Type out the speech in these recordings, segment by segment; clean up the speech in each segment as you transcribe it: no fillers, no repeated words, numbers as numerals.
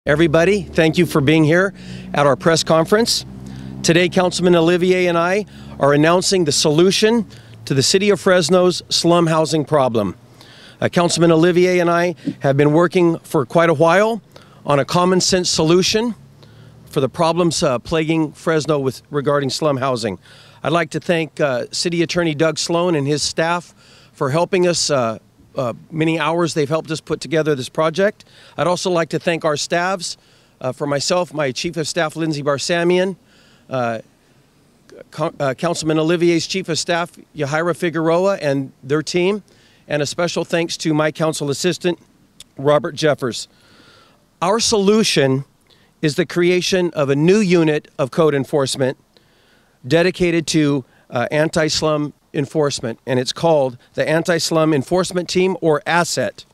Everybody, thank you for being here at our press conference. Today, Councilman Olivier and I are announcing the solution to the City of Fresno's slum housing problem. Councilman Olivier and I have been working for quite a while on a common sense solution for the problems plaguing Fresno regarding slum housing. I'd like to thank City Attorney Doug Sloan and his staff for helping us many hours they've helped us put together this project. I'd also like to thank our staffs, for myself, my Chief of Staff, Lindsay Barsamian, Councilman Olivier's Chief of Staff, Yahaira Figueroa, and their team, and a special thanks to my council assistant, Robert Jeffers. Our solution is the creation of a new unit of code enforcement dedicated to anti-slum enforcement, and it's called the Anti-Slum Enforcement Team, or ASSET.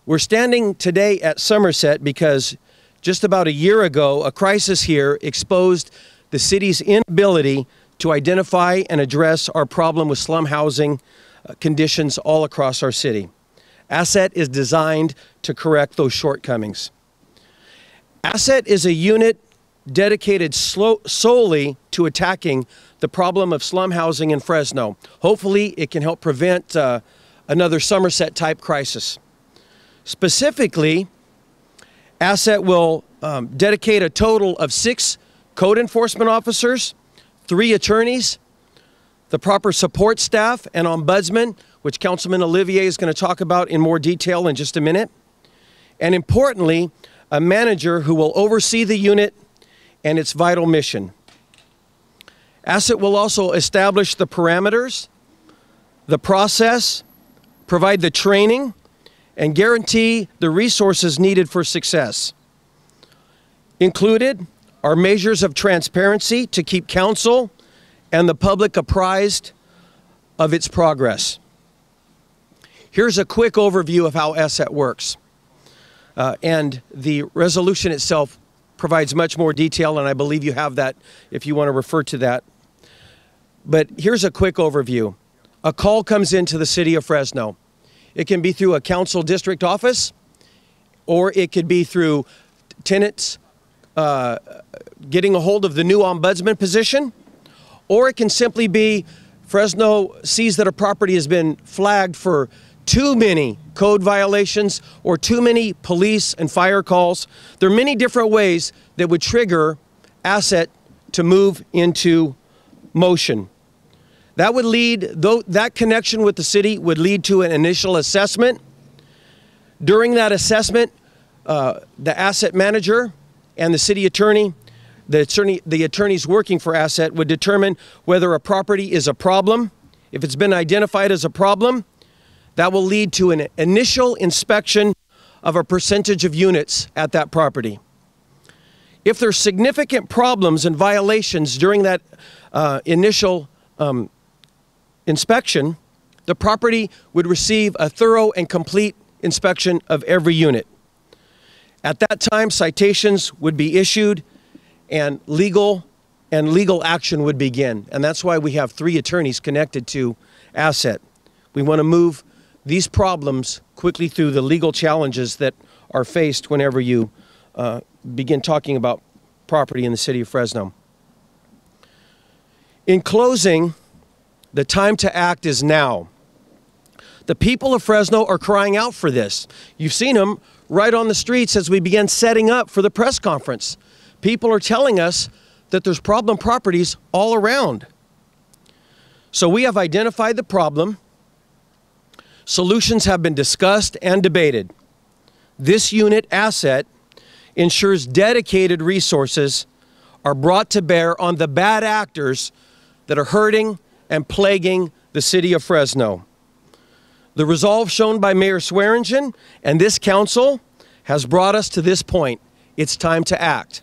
We're standing today at Somerset because just about a year ago, a crisis here exposed the city's inability to identify and address our problem with slum housing conditions all across our city. ASSET is designed to correct those shortcomings. ASSET is a unit dedicated solely to attacking the problem of slum housing in Fresno. Hopefully, it can help prevent another Somerset-type crisis. Specifically, ASSET will dedicate a total of 6 code enforcement officers, 3 attorneys, the proper support staff, and ombudsman, which Councilman Olivier is going to talk about in more detail in just a minute. And importantly, a manager who will oversee the unit and its vital mission. ASSET will also establish the parameters, the process, provide the training, and guarantee the resources needed for success. Included are measures of transparency to keep council and the public apprised of its progress. Here's a quick overview of how ASSET works. And the resolution itself provides much more detail, and I believe you have that if you want to refer to that. But here's a quick overview. A call comes into the City of Fresno. It can be through a council district office, or it could be through tenants getting a hold of the new ombudsman position, or it can simply be Fresno sees that a property has been flagged for too many code violations or too many police and fire calls. There are many different ways that would trigger ASSET to move into motion. That would lead, that connection with the city would lead to an initial assessment. During that assessment, the ASSET manager and the city attorney, the attorneys working for ASSET would determine whether a property is a problem. If it's been identified as a problem, that will lead to an initial inspection of a percentage of units at that property. If there's significant problems and violations during that initial inspection, the property would receive a thorough and complete inspection of every unit. At that time, citations would be issued and legal action would begin. And that's why we have 3 attorneys connected to ASSET. We want to move these problems quickly through the legal challenges that are faced whenever you begin talking about property in the city of Fresno. In closing, the time to act is now. The people of Fresno are crying out for this. You've seen them right on the streets as we began setting up for the press conference. People are telling us that there's problem properties all around. So we have identified the problem. Solutions have been discussed and debated. This unit ASSET ensures dedicated resources are brought to bear on the bad actors that are hurting and plaguing the city of Fresno. The resolve shown by Mayor Swearingen and this council has brought us to this point. It's time to act.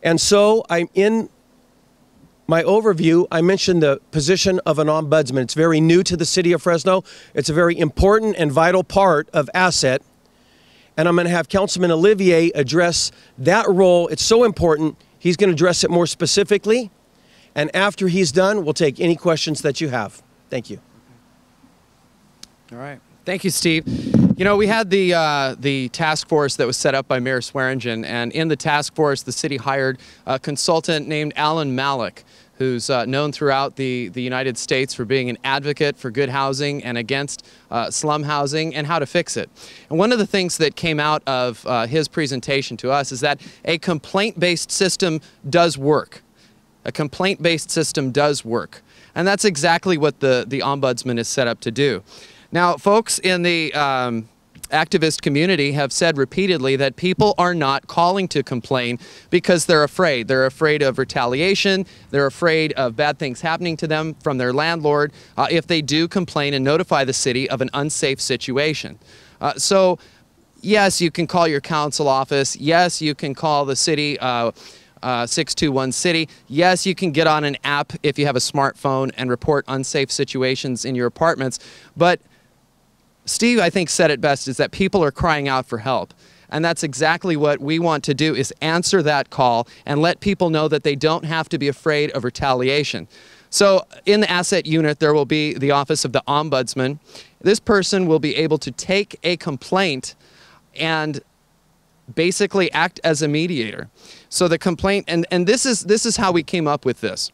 And so in my overview, I mentioned the position of an ombudsman. It's very new to the city of Fresno. It's a very important and vital part of ASSET. And I'm going to have Councilman Olivier address that role. It's so important. He's going to address it more specifically. And after he's done, we'll take any questions that you have. Thank you. All right. Thank you, Steve. You know, we had the task force that was set up by Mayor Swearingen, and in the task force, the city hired a consultant named Alan Malik, who's known throughout the United States for being an advocate for good housing and against slum housing and how to fix it. And one of the things that came out of his presentation to us is that a complaint-based system does work. A complaint-based system does work. And that's exactly what the Ombudsman is set up to do. Now, folks in the activist community have said repeatedly that people are not calling to complain because they're afraid. They're afraid of retaliation. They're afraid of bad things happening to them from their landlord if they do complain and notify the city of an unsafe situation. So, yes, you can call your council office. Yes, you can call the city 621 City. Yes, you can get on an app if you have a smartphone and report unsafe situations in your apartments. But Steve, I think, said it best, is that people are crying out for help. And that's exactly what we want to do, is answer that call and let people know that they don't have to be afraid of retaliation. So in the asset unit, there will be the Office of the Ombudsman. This person will be able to take a complaint and basically act as a mediator. So the complaint, and this is how we came up with this.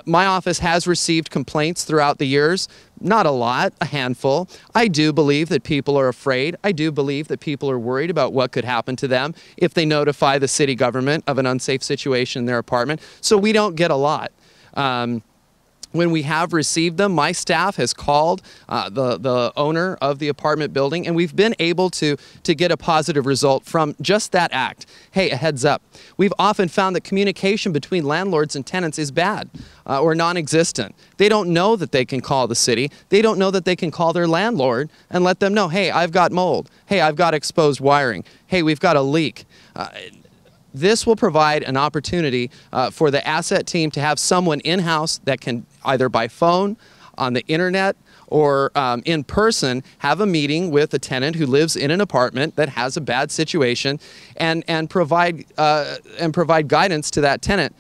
My office has received complaints throughout the years, not a lot, a handful. I do believe that people are afraid. I do believe that people are worried about what could happen to them if they notify the city government of an unsafe situation in their apartment. So we don't get a lot. When we have received them, my staff has called the owner of the apartment building, and we've been able to get a positive result from just that act. Hey, a heads up. We've often found that communication between landlords and tenants is bad or non-existent. They don't know that they can call the city. They don't know that they can call their landlord and let them know, hey, I've got mold. Hey, I've got exposed wiring. Hey, we've got a leak. This will provide an opportunity for the asset team to have someone in-house that can, either by phone, on the internet, or in person, have a meeting with a tenant who lives in an apartment that has a bad situation and provide guidance to that tenant.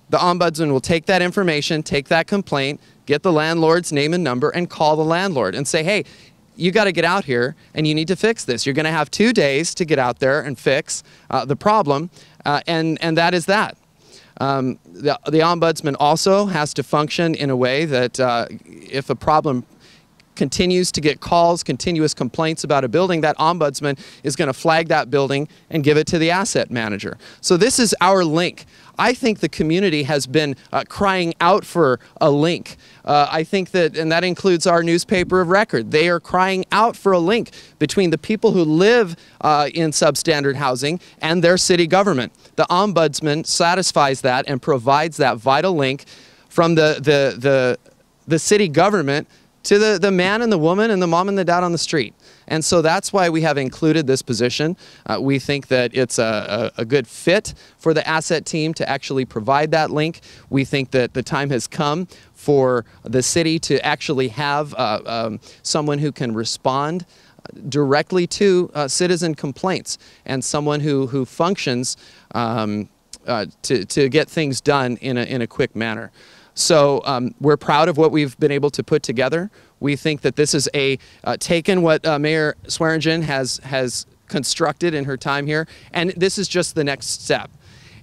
The Ombudsman will take that information, take that complaint, get the landlord's name and number, and call the landlord and say, hey, you got to get out here and you need to fix this. You're going to have 2 days to get out there and fix the problem, and that is that. The Ombudsman also has to function in a way that if a problem continues to get calls, continuous complaints about a building, that Ombudsman is going to flag that building and give it to the asset manager. So this is our link. I think the community has been crying out for a link. I think that, and that includes our newspaper of record, they are crying out for a link between the people who live in substandard housing and their city government. The Ombudsman satisfies that and provides that vital link from the city government to the man and the woman and the mom and the dad on the street. And so that's why we have included this position. We think that it's a good fit for the asset team to actually provide that link. We think that the time has come for the city to actually have someone who can respond directly to citizen complaints, and someone who functions to get things done in a quick manner. So we're proud of what we've been able to put together. We think that this is taken what Mayor Swearingen has constructed in her time here, and this is just the next step.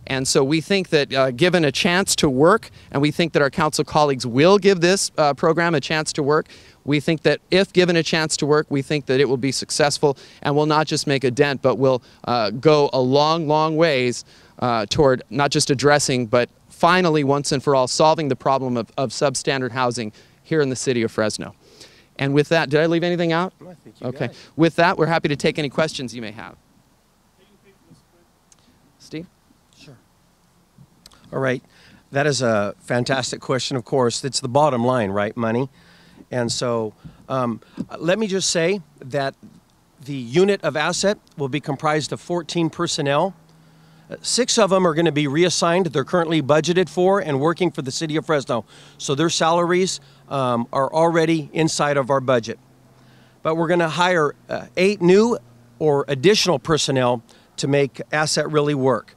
And so we think that given a chance to work, and we think that our council colleagues will give this program a chance to work, we think that if given a chance to work, we think that it will be successful and will not just make a dent, but will go a long, long ways toward not just addressing, but finally, once and for all, solving the problem of substandard housing here in the city of Fresno. And with that, did I leave anything out? I think you okay. got it. With that, we're happy to take any questions you may have. Steve? Sure. All right. That is a fantastic question, of course. It's the bottom line, right? Money. And so let me just say that the unit of asset will be comprised of 14 personnel. 6 of them are going to be reassigned. They're currently budgeted for and working for the city of Fresno. So their salaries are already inside of our budget. But we're going to hire 8 new or additional personnel to make asset really work.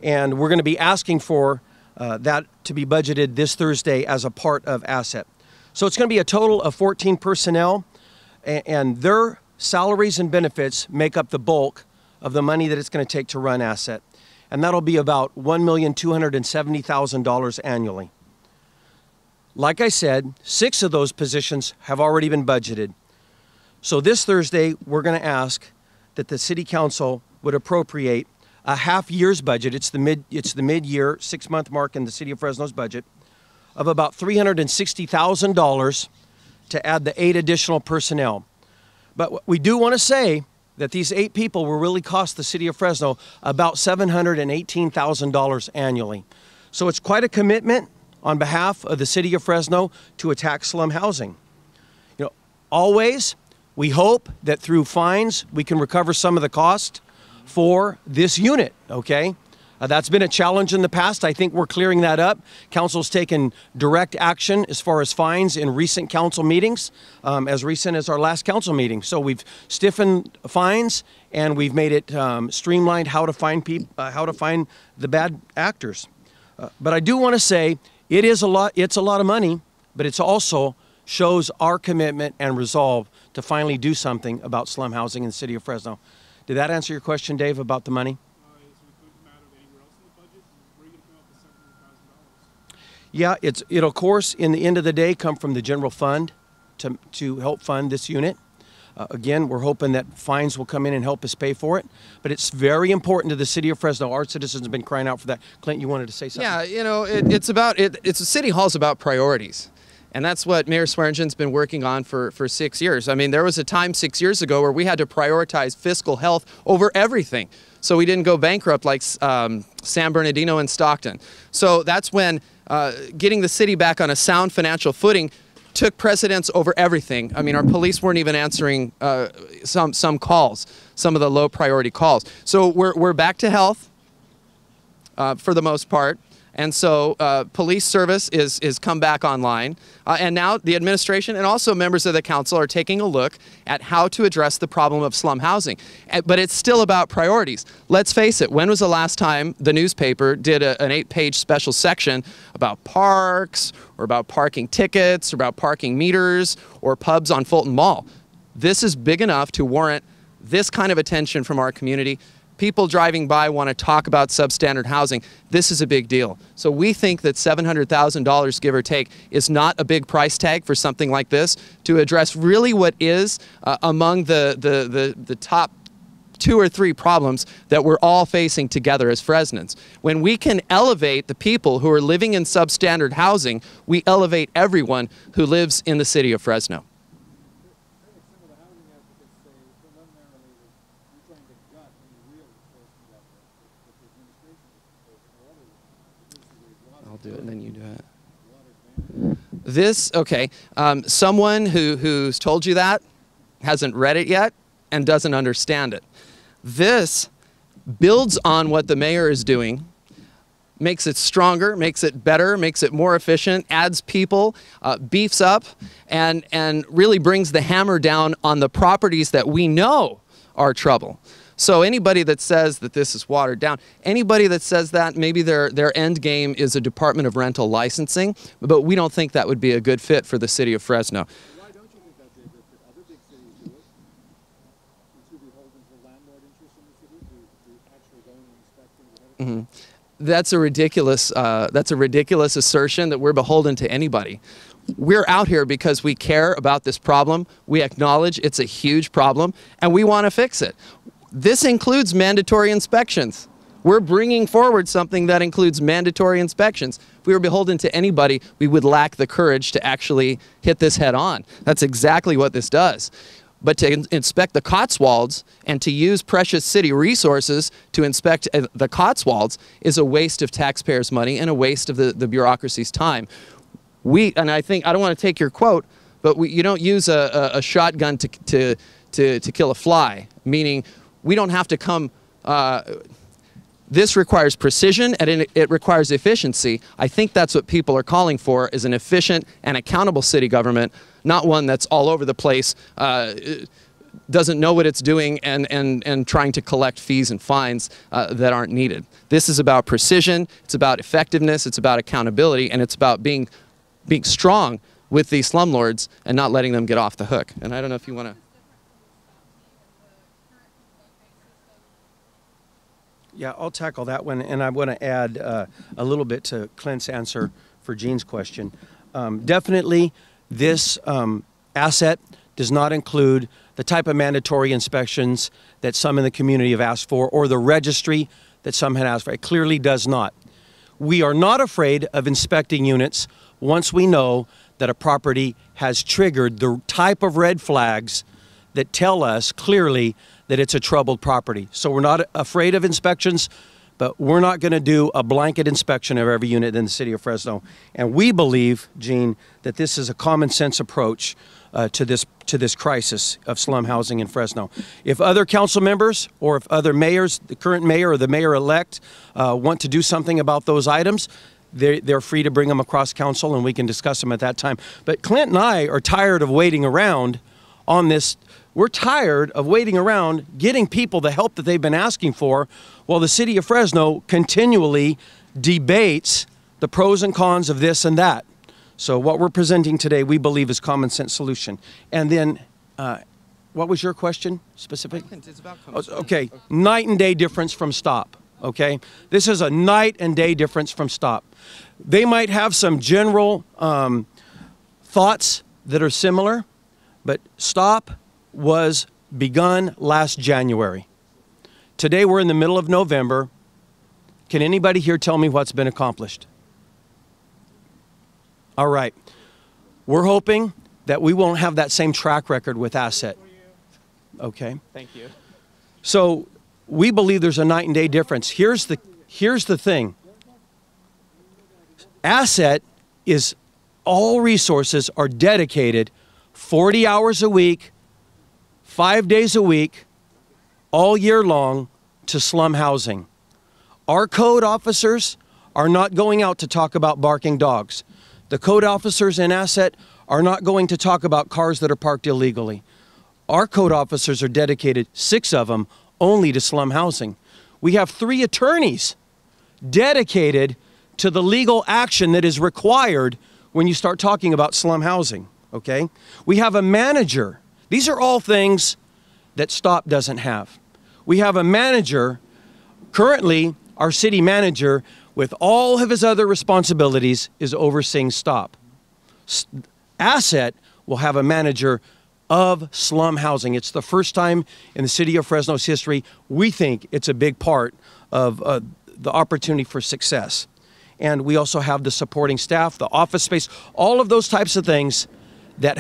And we're going to be asking for that to be budgeted this Thursday as a part of asset. So it's going to be a total of 14 personnel, and their salaries and benefits make up the bulk of the money that it's going to take to run asset. And that'll be about $1,270,000 annually. Like I said, 6 of those positions have already been budgeted. So this Thursday, we're going to ask that the City Council would appropriate a half year's budget. It's the mid-year, 6-month mark in the City of Fresno's budget of about $360,000 to add the 8 additional personnel. But we do want to say that these 8 people will really cost the City of Fresno about $718,000 annually. So it's quite a commitment on behalf of the City of Fresno to attack slum housing. You know, always, we hope that through fines we can recover some of the cost for this unit, okay? That's been a challenge in the past. I think we're clearing that up. Council's taken direct action as far as fines in recent council meetings, as recent as our last council meeting. So we've stiffened fines and we've made it streamlined how to find the bad actors. But I do want to say it's a lot of money, but it's also shows our commitment and resolve to finally do something about slum housing in the City of Fresno. Did that answer your question, Dave, about the money? Yeah, it'll of course, in the end of the day, come from the general fund to help fund this unit. Again, we're hoping that fines will come in and help us pay for it. But it's very important to the City of Fresno. Our citizens have been crying out for that. Clint, you wanted to say something? Yeah, you know, it's City Hall's about priorities. And that's what Mayor Swearingen's been working on for 6 years. I mean, there was a time 6 years ago where we had to prioritize fiscal health over everything. So we didn't go bankrupt like San Bernardino and Stockton. So that's when getting the city back on a sound financial footing took precedence over everything. I mean, our police weren't even answering some calls, some of the low priority calls. So we're back to health for the most part. And so police service is come back online. And now the administration and also members of the council are taking a look at how to address the problem of slum housing. But it's still about priorities. Let's face it, when was the last time the newspaper did an 8-page special section about parks or about parking tickets or about parking meters or pubs on Fulton Mall? This is big enough to warrant this kind of attention from our community. People driving by want to talk about substandard housing. This is a big deal. So we think that $700,000, give or take, is not a big price tag for something like this to address really what is among the top 2 or 3 problems that we're all facing together as Fresnans. When we can elevate the people who are living in substandard housing, we elevate everyone who lives in the city of Fresno. I'll do it and then you do it. This, okay, someone who's told you that hasn't read it yet and doesn't understand it. This builds on what the mayor is doing, makes it stronger, makes it better, makes it more efficient, adds people, beefs up, and really brings the hammer down on the properties that we know are trouble. So anybody that says that this is watered down, anybody that says that, maybe their end game is a Department of Rental Licensing, but we don't think that would be a good fit for the city of Fresno. Why don't you think that, David, that other big cities do it? It's really beholden to landlord interest in the city to actually go and inspect things ahead of time? That's a ridiculous assertion that we're beholden to anybody. We're out here because we care about this problem. We acknowledge it's a huge problem, and we want to fix it. This includes mandatory inspections. We're bringing forward something that includes mandatory inspections. If we were beholden to anybody, we would lack the courage to actually hit this head on. That's exactly what this does. But to inspect the Cotswolds and to use precious city resources to inspect the Cotswolds is a waste of taxpayers' money and a waste of the bureaucracy's time. And I think, I don't want to take your quote, but you don't use a shotgun to kill a fly, meaning we don't have to come, this requires precision and it requires efficiency. I think that's what people are calling for, is an efficient and accountable city government, not one that's all over the place, doesn't know what it's doing and trying to collect fees and fines that aren't needed. This is about precision, it's about effectiveness, it's about accountability, and it's about being strong with these slumlords and not letting them get off the hook. And I don't know if you want to... Yeah, I'll tackle that one, and I want to add a little bit to Clint's answer for Gene's question. Definitely, this asset does not include the type of mandatory inspections that some in the community have asked for, or the registry that some had asked for. It clearly does not. We are not afraid of inspecting units once we know that a property has triggered the type of red flags that tell us clearly that it's a troubled property. So we're not afraid of inspections, but we're not going to do a blanket inspection of every unit in the city of Fresno. And we believe, Gene, that this is a common sense approach to this crisis of slum housing in Fresno. If other council members or if other mayors, the current mayor or the mayor-elect, want to do something about those items, they're free to bring them across council and we can discuss them at that time. But Clint and I are tired of waiting around on this. We're tired of waiting around getting people the help that they've been asking for while the city of Fresno continually debates the pros and cons of this and that. So what we're presenting today, we believe, is common sense solution. And then, what was your question specifically? It's about okay, night and day difference from stop. Okay, this is a night and day difference from stop. They might have some general thoughts that are similar, but stop was begun last January. Today we're in the middle of November. Can anybody here tell me what's been accomplished? All right. We're hoping that we won't have that same track record with asset. Okay. Thank you. So we believe there's a night and day difference. Here's the thing. Asset is all resources are dedicated 40 hours a week, 5 days a week, all year long to slum housing. Our code officers are not going out to talk about barking dogs. The code officers in Asset are not going to talk about cars that are parked illegally. Our code officers are dedicated, 6 of them, only to slum housing. We have 3 attorneys dedicated to the legal action that is required when you start talking about slum housing, okay? We have a manager. These are all things that STOP doesn't have. We have a manager, currently our city manager, with all of his other responsibilities, is overseeing STOP. Asset will have a manager of slum housing. It's the first time in the city of Fresno's history. We think it's a big part of the opportunity for success. And we also have the supporting staff, the office space, all of those types of things that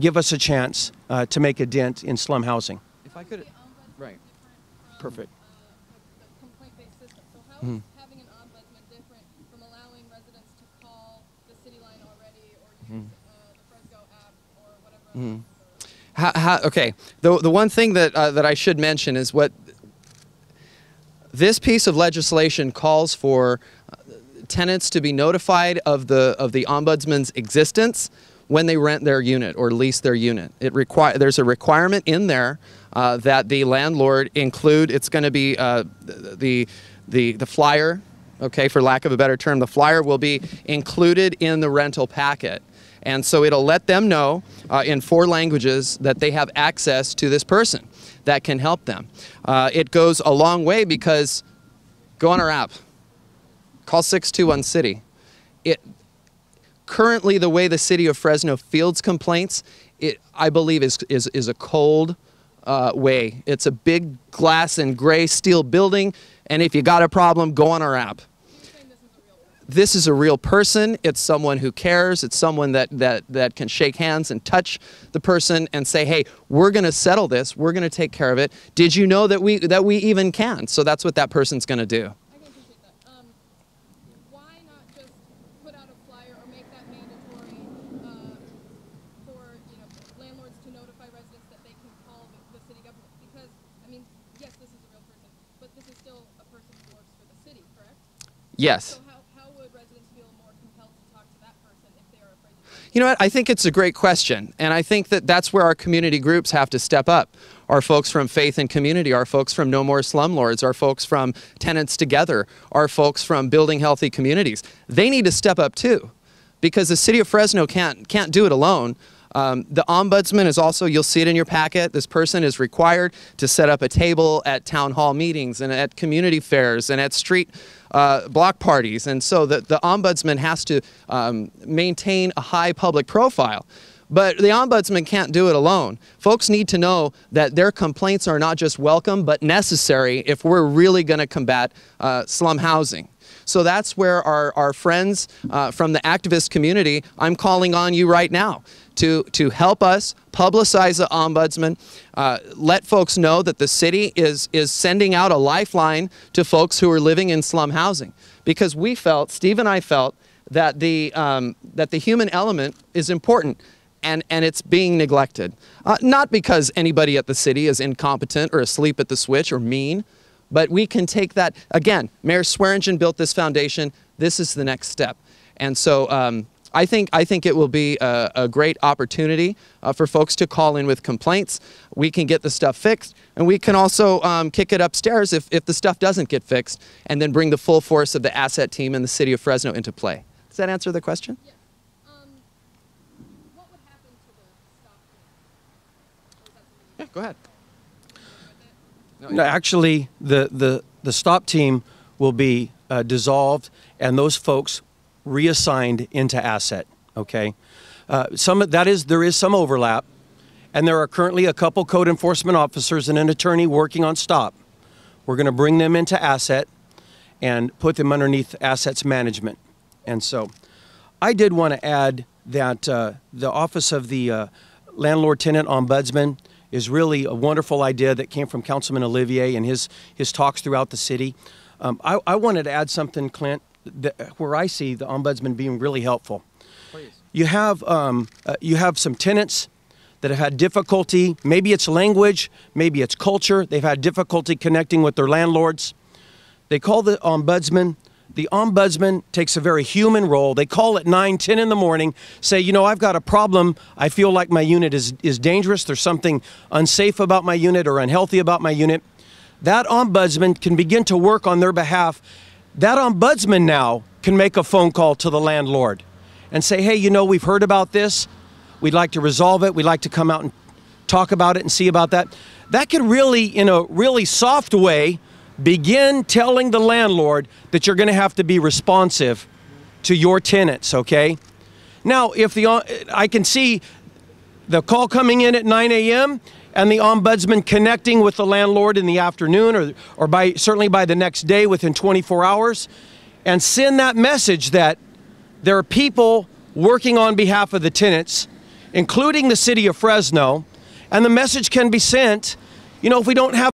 give us a chance to make a dent in slum housing. If I could, right. Perfect. Complaint-based system. So how is having an ombudsman different from allowing residents to call the city line already or use the Fresno app or whatever else? Okay, the one thing that I should mention is what this piece of legislation calls for: tenants to be notified of the ombudsman's existence when they rent their unit or lease their unit. There's a requirement in there that the landlord include. It's going to be the flyer, okay, for lack of a better term. The flyer will be included in the rental packet. And so it'll let them know in 4 languages that they have access to this person that can help them. It goes a long way because go on our app, call 621-CITY. Currently, the way the city of Fresno fields complaints, I believe is a cold way. It's a big glass and gray steel building, and if you got a problem, go on our app. This is a real person. It's someone who cares. It's someone that can shake hands and touch the person and say, hey, we're going to settle this. We're going to take care of it. Did you know that we even can? So that's what that person's going to do. I can appreciate that. Why not just put out a flyer or make that mandatory for landlords to notify residents that they can call the city government? Because, I mean, yes, this is a real person, but this is still a person who works for the city, correct? Yes. So how would residents feel more compelled to talk to that person if they are afraid to? You know what? I think it's a great question, and I think that's where our community groups have to step up. Our folks from Faith and Community, our folks from No More Slumlords, our folks from Tenants Together, our folks from Building Healthy Communities. They need to step up too, because the city of Fresno can't do it alone. The ombudsman is also, you'll see it in your packet, this person is required to set up a table at town hall meetings and at community fairs and at street block parties. And so the ombudsman has to maintain a high public profile. But the ombudsman can't do it alone. Folks need to know that their complaints are not just welcome, but necessary if we're really going to combat slum housing. So that's where our friends from the activist community, I'm calling on you right now to help us publicize the ombudsman, let folks know that the city is sending out a lifeline to folks who are living in slum housing. Because we felt, Steve and I felt, that the human element is important. And it's being neglected. Not because anybody at the city is incompetent or asleep at the switch or mean, but we can take that. Again, Mayor Swearingen built this foundation. This is the next step. And so I think it will be a great opportunity for folks to call in with complaints. We can get the stuff fixed, and we can also kick it upstairs if the stuff doesn't get fixed, and then bring the full force of the asset team in the city of Fresno into play. Does that answer the question? Yeah. What would happen to the stop team? Yeah, go ahead. No, actually, the stop team will be dissolved, and those folks reassigned into asset. Okay, there is some overlap, and there are currently a couple code enforcement officers and an attorney working on stop. We're going to bring them into asset and put them underneath assets management. And so, I did want to add that the office of the landlord tenant ombudsman is really a wonderful idea that came from Councilman Olivier and his talks throughout the city. I wanted to add something, Clint, where I see the ombudsman being really helpful. Please. You have some tenants that have had difficulty. Maybe it's language, maybe it's culture. They've had difficulty connecting with their landlords. They call the ombudsman. The ombudsman takes a very human role. They call at 9, 10 in the morning, say, you know, I've got a problem. I feel like my unit is dangerous. There's something unsafe about my unit or unhealthy about my unit. That ombudsman can begin to work on their behalf. That ombudsman now can make a phone call to the landlord and say, hey, you know, we've heard about this. We'd like to resolve it. We'd like to come out and talk about it and see about that. That can really, in a really soft way, begin telling the landlord that you're going to have to be responsive to your tenants, okay? Now, I can see the call coming in at 9 a.m. and the ombudsman connecting with the landlord in the afternoon or certainly by the next day within 24 hours and send that message that there are people working on behalf of the tenants, including the city of Fresno, and the message can be sent, you know, if we don't have